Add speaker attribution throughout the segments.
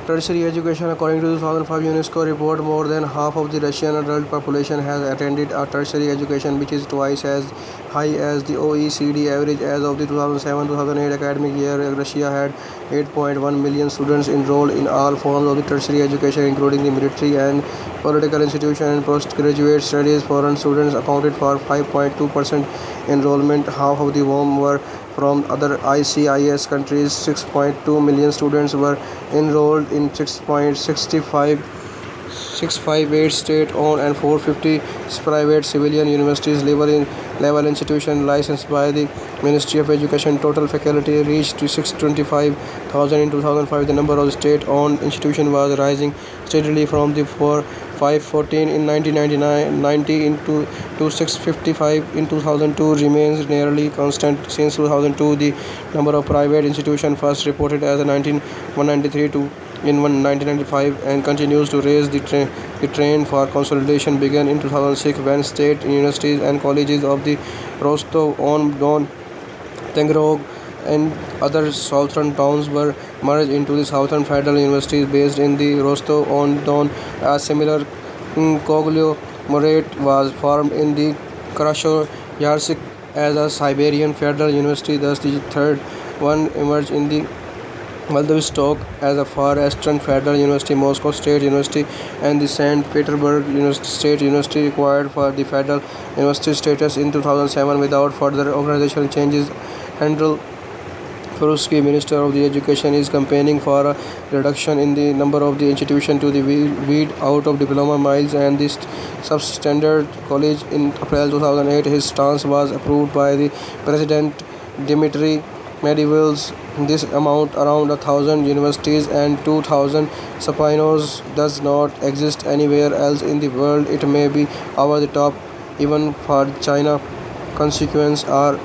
Speaker 1: Tertiary education. According to 2005 UNESCO report, more than half of the Russian adult population has attended a tertiary education, which is twice as high as the OECD average. As of the 2007-2008 academic year, Russia had 8.1 million students enrolled in all forms of the tertiary education, including the military and political institutions and postgraduate studies. Foreign students accounted for 5.2% enrollment. Half of the whom were from other ICIS countries. 6.2 million students were enrolled in 658 state-owned and 450 private civilian universities level institutions licensed by the Ministry of Education. Total faculty reached to 625,000 in 2005. The number of state-owned institutions was rising steadily from the 514 in 1990 into to 655 in 2002, remains nearly constant since 2002. The number of private institutions first reported as 193 to in 1995 and continues to raise. The trend for consolidation began in 2006 when state universities and colleges of the Rostov-on-Don, Taganrog, and other southern towns were merged into the Southern Federal University based in the Rostov-on-Don. A similar conglomerate was formed in the Krasnoyarsk as a Siberian Federal University. Thus, the third one emerged in the Vladivostok as a Far Eastern Federal University. Moscow State University and the St. Petersburg State University required for the federal university status in 2007 without further organizational changes. Andrei Peruski, Minister of the Education, is campaigning for a reduction in the number of the institutions to the weed out of diploma miles and the substandard college. In April 2008, his stance was approved by the President Dmitry Medvedev. This amount around 1,000 universities and 2,000 subpoenas does not exist anywhere else in the world. It may be over the top even for China. Consequences are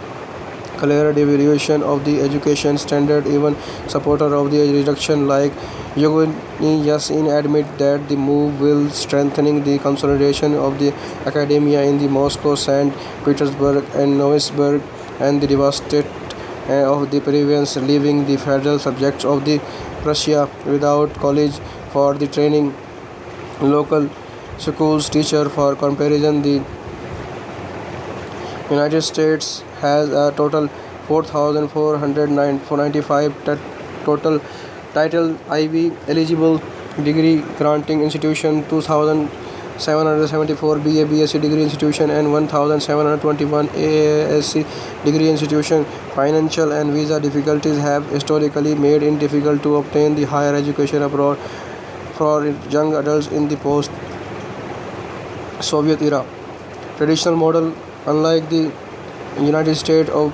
Speaker 1: clear devaluation of the education standard. Even supporters of the reduction like Yevgeny Yasin admit that the move will strengthen the consolidation of the academia in the Moscow, St. Petersburg, and Novosibirsk, and the devastate of the province, leaving the federal subjects of the Russia without college for the training local schools teacher. For comparison, the United States has a total 4,495 total Title IV eligible degree granting institution, 2,774 BA BSc degree institution, and 1,721 AASC degree institution. Financial and visa difficulties have historically made it difficult to obtain the higher education abroad for young adults in the post-Soviet era. Traditional model. Unlike the United States of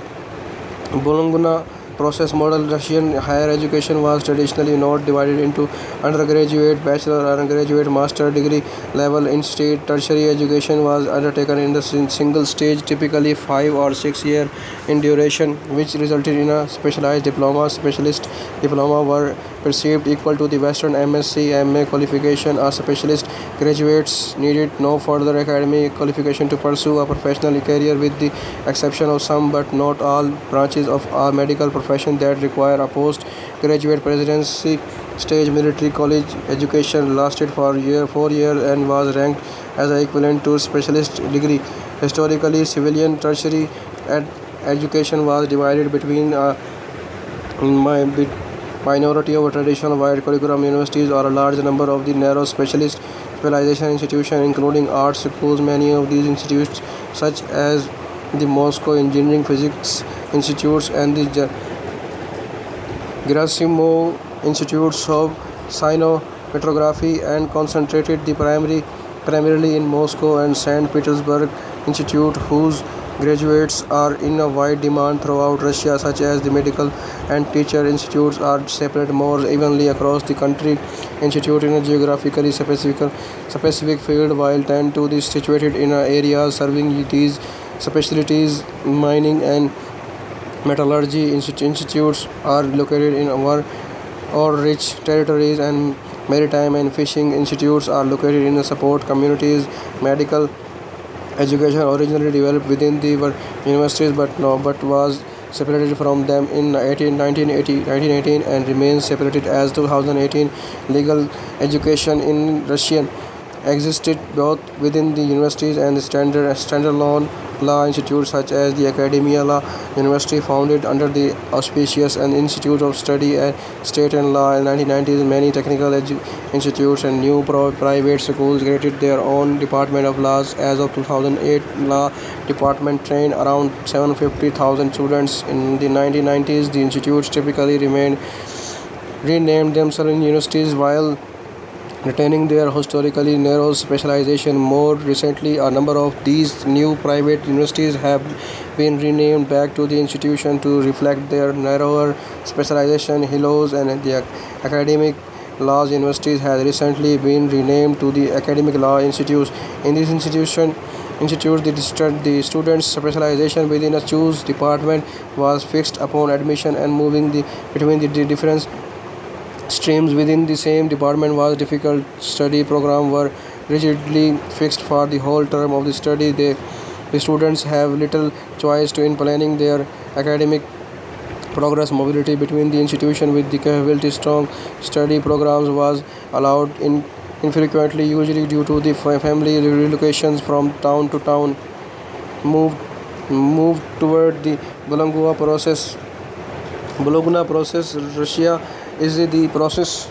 Speaker 1: Bologna process model, Russian higher education was traditionally not divided into undergraduate, bachelor, or undergraduate, master degree level. Instead, tertiary education was undertaken in the single stage, typically 5 or 6 years in duration, which resulted in a specialized diploma. Specialist diploma were perceived equal to the Western MSc, MA qualification. A specialist graduates needed no further academic qualification to pursue a professional career, with the exception of some but not all branches of a medical profession that require a post-graduate presidency stage. Military college education lasted for 4 years and was ranked as equivalent to specialist degree. Historically, civilian tertiary education was divided between a minority of traditional wide curriculum universities or a large number of the narrow specialization institutions, including art schools. Many of these institutes, such as the Moscow Engineering Physics Institutes and the Gerasimov Institutes of Cinematography, and concentrated primarily in Moscow and St. Petersburg Institute, whose graduates are in a wide demand throughout Russia, such as the medical and teacher institutes, are separated more evenly across the country. Institute in a geographically specific field, while tend to be situated in areas serving these specialties. Mining and metallurgy institutes are located in ore-rich territories, and maritime and fishing institutes are located in support communities. Medical education originally developed within the universities but was separated from them in 1918 and remains separated as 2018. Legal education in Russian existed both within the universities and the standalone law institutes such as the Academia Law University, founded under the auspicious and Institute of Study and State and Law in 1990s. Many technical institutes and new private schools created their own Department of Laws. As of 2008, Law Department trained around 750,000 students. In the 1990s, the institutes typically renamed themselves in universities while retaining their historically narrow specialization. More recently, a number of these new private universities have been renamed back to the institution to reflect their narrower specialization. Hillos and the Academic Laws Universities has recently been renamed to the Academic Law Institutes. In this institute, the students' specialization within a choose department was fixed upon admission, and moving between the different streams within the same department was difficult. Study programs were rigidly fixed for the whole term of the study. The students have little choice in planning their academic progress. Mobility between the institution with the capability strong study programs was allowed infrequently, usually due to the family relocations from town to town. Move Move toward the Bologna process. Bologna process. Is the process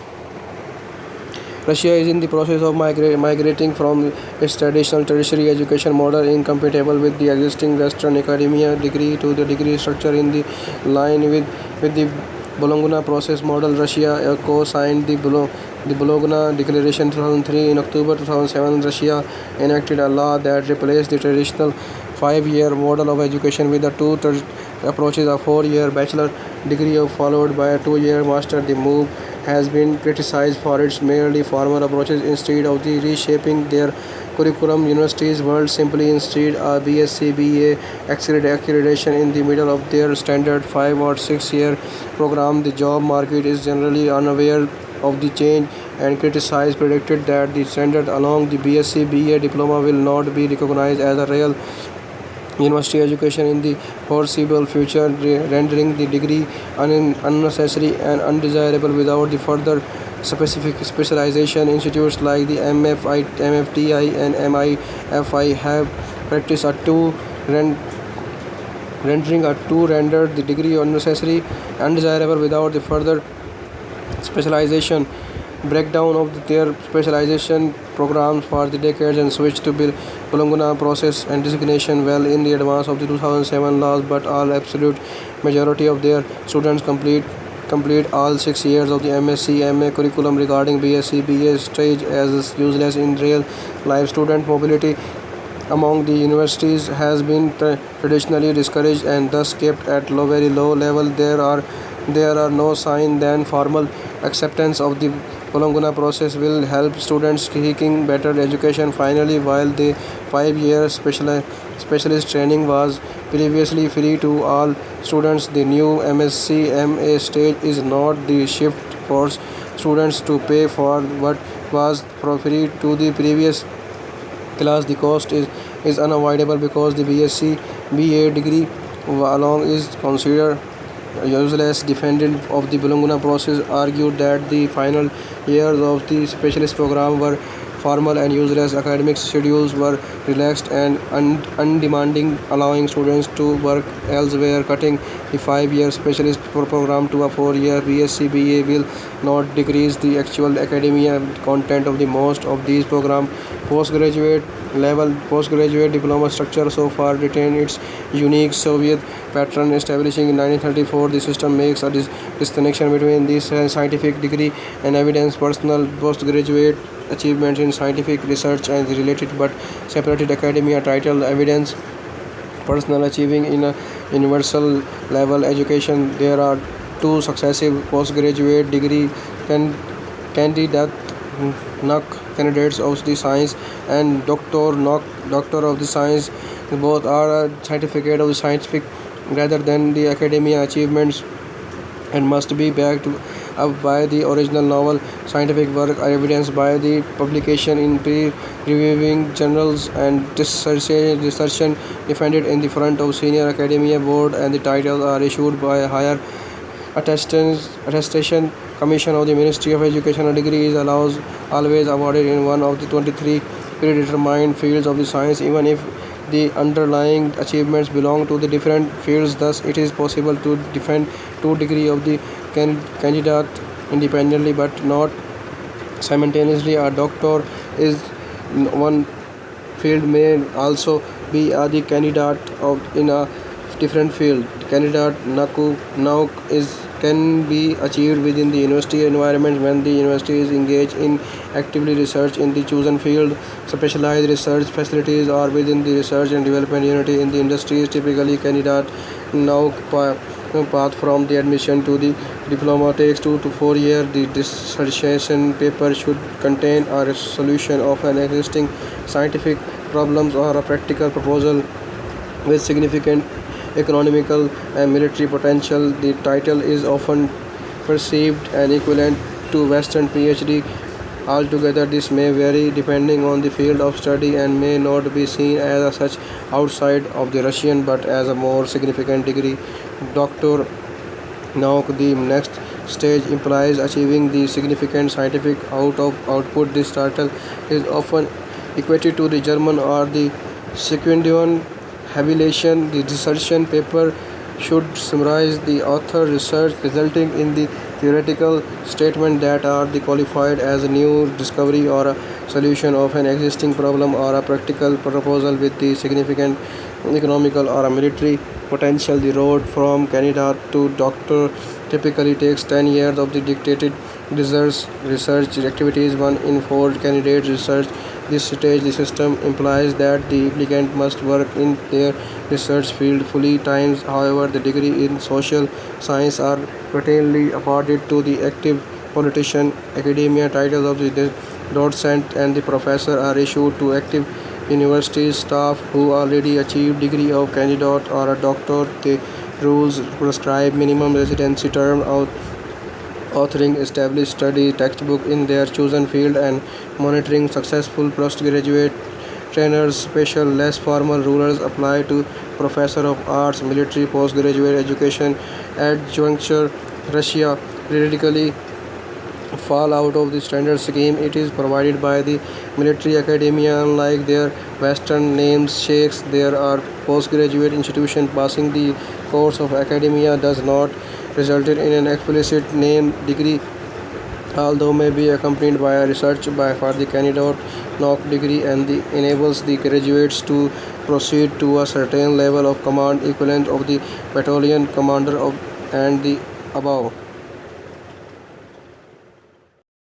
Speaker 1: Russia is in the process of migrating from its traditional tertiary education model, incompatible with the existing Western academia degree, to the degree structure in the line with the Bologna process model. Russia co-signed the Bologna Declaration 2003. In October 2007, Russia enacted a law that replaced the traditional 5-year model of education with the two approaches: a 4-year bachelor degree followed by a 2-year master. The move has been criticized for its merely formal approaches instead of the reshaping their curriculum. Universities world simply instead a BSc BA accreditation in the middle of their standard 5 or 6-year program. The job market is generally unaware of the change, and criticized predicted that the standard along the BSc BA diploma will not be recognized as a real university education in the foreseeable future, rendering the degree unnecessary and undesirable. Without the further specific specialization, institutes like the MFTI and MIFI have practiced a two rendered the degree unnecessary, undesirable. Without the further specialization, breakdown of their specialization programs for the decades, and switch to Bologna process and designation well in the advance of the 2007 laws. But all absolute majority of their students complete all 6 years of the MSc MA curriculum. Regarding BSc BA stage as useless in real life, student mobility among the universities has been traditionally discouraged and thus kept at very low level. There are no signs that formal acceptance of the Bologna process will help students seeking better education. Finally, while the 5-year specialist training was previously free to all students, the new MSc MA stage is not. The shift forced students to pay for what was free to the previous class. The cost is unavoidable because the BSc BA degree along is considered useless. Defendants of the Bologna process argued that the final years of the specialist program were formal and useless. Academic schedules were relaxed and undemanding, allowing students to work elsewhere. Cutting the 5-year specialist program to a 4-year BSc BA will not decrease the actual academia content of the most of these programs. Postgraduate diploma structure so far retain its unique Soviet pattern. Establishing in 1934, the system makes a distinction between this scientific degree and evidence personal postgraduate achievements in scientific research and the related but separated academia title. Evidence personal achieving in a universal level education. There are two successive postgraduate degree candidate NUC candidates of the science and doctor of the science. Both are a certificate of the scientific rather than the academia achievements and must be backed up by the original novel scientific work are evidenced by the publication in peer-reviewing journals and dissertation defended in the front of senior academia board, and the titles are issued by a higher attestation commission of the Ministry of Education. A degree is always awarded in one of the 23 predetermined fields of the science, even if the underlying achievements belong to the different fields. Thus, it is possible to defend two degrees of the candidate independently but not simultaneously. A doctor is one field may also be the candidate of in a different field. Candidate now is can be achieved within the university environment when the university is engaged in actively research in the chosen field. Specialized research facilities are within the research and development unit in the industries. Typically, candidate now path from the admission to the diploma takes 2 to 4 years. The dissertation paper should contain a solution of an existing scientific problems or a practical proposal with significant economical and military potential. The title is often perceived and equivalent to Western PhD. Altogether, this may vary depending on the field of study and may not be seen as such outside of the Russian, but as a more significant degree. Doctor. Now, the next stage implies achieving the significant scientific output. This title is often equated to the German or the Sequendian habilitation. The dissertation paper should summarize the author research, resulting in the theoretical statement that are the qualified as a new discovery or a solution of an existing problem or a practical proposal with the significant economical or a military potential. The road from candidate to doctor typically takes 10 years of the dictated research activities. 1 in 4 candidates research this stage. The system implies that the applicant must work in their research field fully times. However, the degree in social science are routinely awarded to the active politician. Academia titles of the docent and the professor are issued to active university staff who already achieved degree of candidate or a doctor. The rules prescribe minimum residency term of authoring established study textbook in their chosen field and monitoring successful postgraduate trainers. Special less formal rules apply to professor of arts, military postgraduate education. Adjuncture Russia radically fall out of the standard scheme. It is provided by the military academia. Unlike their western namesakes, there are postgraduate institutions. Passing the course of academia does not result in an explicit name degree, although may be accompanied by a research for the candidate knock degree, and enables the graduates to proceed to a certain level of command equivalent of the battalion commander of and the above.